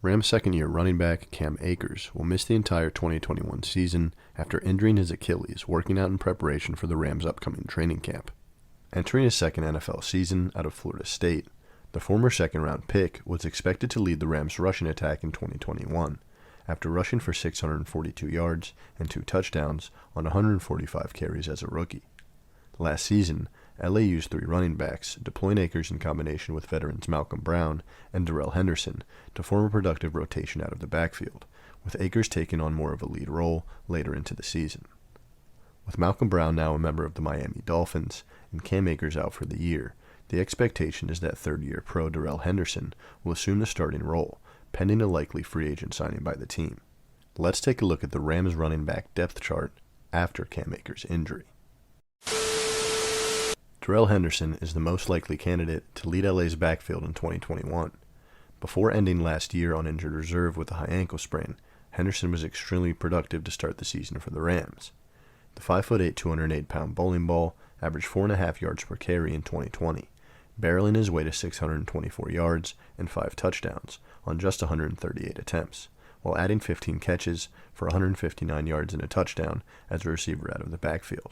Rams second-year running back Cam Akers will miss the entire 2021 season after injuring his Achilles working out in preparation for the Rams' upcoming training camp. Entering his second NFL season out of Florida State, the former second-round pick was expected to lead the Rams' rushing attack in 2021, after rushing for 642 yards and 2 touchdowns on 145 carries as a rookie. Last season, LA used 3 running backs, deploying Akers in combination with veterans Malcolm Brown and Darrell Henderson to form a productive rotation out of the backfield, with Akers taking on more of a lead role later into the season. With Malcolm Brown now a member of the Miami Dolphins and Cam Akers out for the year, the expectation is that third-year pro Darrell Henderson will assume the starting role, pending a likely free agent signing by the team. Let's take a look at the Rams running back depth chart after Cam Akers' injury. Darrell Henderson is the most likely candidate to lead LA's backfield in 2021. Before ending last year on injured reserve with a high ankle sprain, Henderson was extremely productive to start the season for the Rams. The 5'8", 208-pound bowling ball averaged 4.5 yards per carry in 2020, barreling his way to 624 yards and 5 touchdowns on just 138 attempts, while adding 15 catches for 159 yards and a touchdown as a receiver out of the backfield.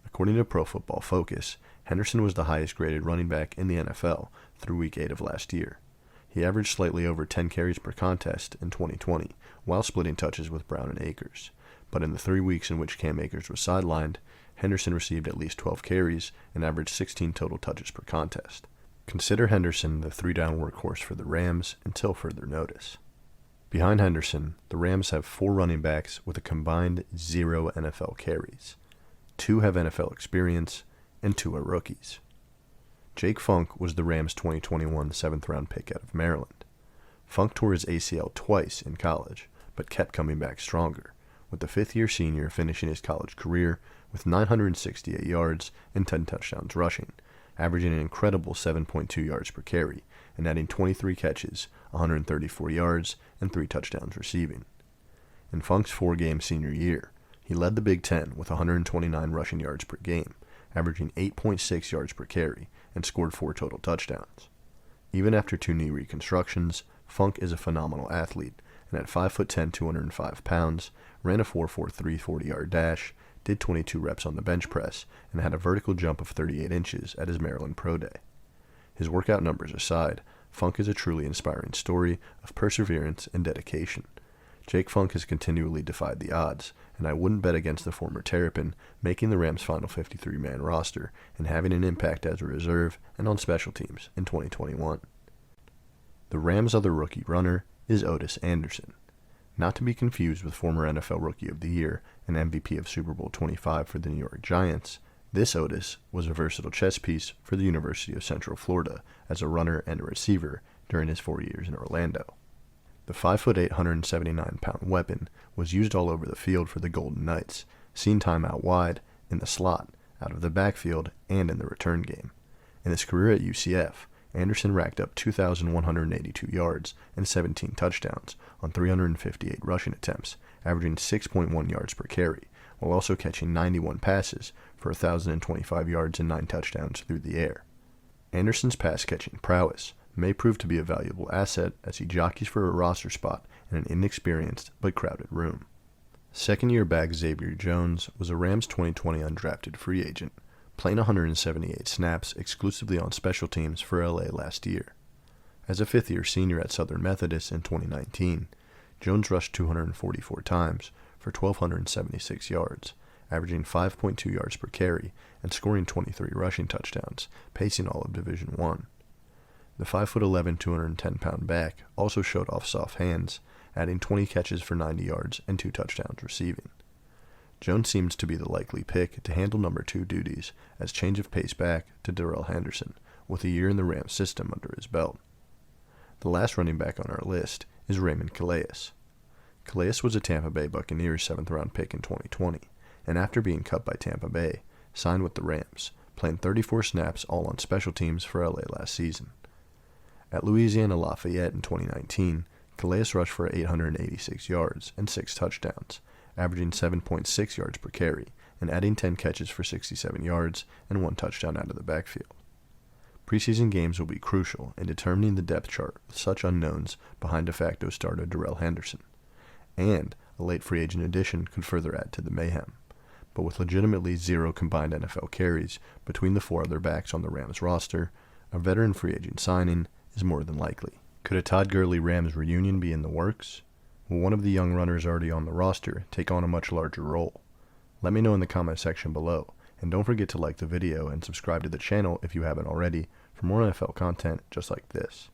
According to Pro Football Focus, Henderson was the highest-graded running back in the NFL through Week 8 of last year. He averaged slightly over 10 carries per contest in 2020, while splitting touches with Brown and Akers. But in the 3 weeks in which Cam Akers was sidelined, Henderson received at least 12 carries and averaged 16 total touches per contest. Consider Henderson the 3-down workhorse for the Rams until further notice. Behind Henderson, the Rams have 4 running backs with a combined 0 NFL carries. 2 have NFL experience, and 2 are rookies. Jake Funk was the Rams' 2021 7th-round pick out of Maryland. Funk tore his ACL twice in college, but kept coming back stronger, with the 5th-year senior finishing his college career with 968 yards and 10 touchdowns rushing, averaging an incredible 7.2 yards per carry, and adding 23 catches, 134 yards, and 3 touchdowns receiving. In Funk's 4-game senior year, he led the Big Ten with 129 rushing yards per game, averaging 8.6 yards per carry, and scored 4 total touchdowns. Even after 2 knee reconstructions, Funk is a phenomenal athlete, and at 5'10", 205 pounds, ran a 4.43 40-yard dash, did 22 reps on the bench press, and had a vertical jump of 38 inches at his Maryland Pro Day. His workout numbers aside, Funk is a truly inspiring story of perseverance and dedication. Jake Funk has continually defied the odds, and I wouldn't bet against the former Terrapin making the Rams' final 53-man roster and having an impact as a reserve and on special teams in 2021. The Rams' other rookie runner is Otis Anderson. Not to be confused with former NFL Rookie of the Year and MVP of Super Bowl 25 for the New York Giants, this Otis was a versatile chess piece for the University of Central Florida as a runner and a receiver during his 4 years in Orlando. The 5'8", 179-pound weapon was used all over the field for the Golden Knights, seen time out wide, in the slot, out of the backfield, and in the return game. In his career at UCF, Anderson racked up 2,182 yards and 17 touchdowns on 358 rushing attempts, averaging 6.1 yards per carry, while also catching 91 passes for 1,025 yards and 9 touchdowns through the air. Anderson's pass-catching prowess may prove to be a valuable asset as he jockeys for a roster spot in an inexperienced but crowded room. Second-year back Xavier Jones was a Rams 2020 undrafted free agent, playing 178 snaps exclusively on special teams for LA last year. As a 5th-year senior at Southern Methodist in 2019, Jones rushed 244 times for 1,276 yards, averaging 5.2 yards per carry and scoring 23 rushing touchdowns, pacing all of Division I. The 5'11", 210-pound back also showed off soft hands, adding 20 catches for 90 yards and 2 touchdowns receiving. Jones seems to be the likely pick to handle number 2 duties as change of pace back to Darrell Henderson, with a year in the Rams system under his belt. The last running back on our list is Raymond Calais. Calais was a Tampa Bay Buccaneers 7th-round pick in 2020, and after being cut by Tampa Bay, signed with the Rams, playing 34 snaps all on special teams for LA last season. At Louisiana Lafayette in 2019, Calais rushed for 886 yards and 6 touchdowns, averaging 7.6 yards per carry, and adding 10 catches for 67 yards and 1 touchdown out of the backfield. Preseason games will be crucial in determining the depth chart with such unknowns behind de facto starter Darrell Henderson, and a late free agent addition could further add to the mayhem. But with legitimately 0 combined NFL carries between the 4 other backs on the Rams roster, a veteran free agent signing is more than likely. Could a Todd Gurley Rams reunion be in the works? Will one of the young runners already on the roster take on a much larger role? Let me know in the comment section below, and don't forget to like the video and subscribe to the channel if you haven't already for more NFL content just like this.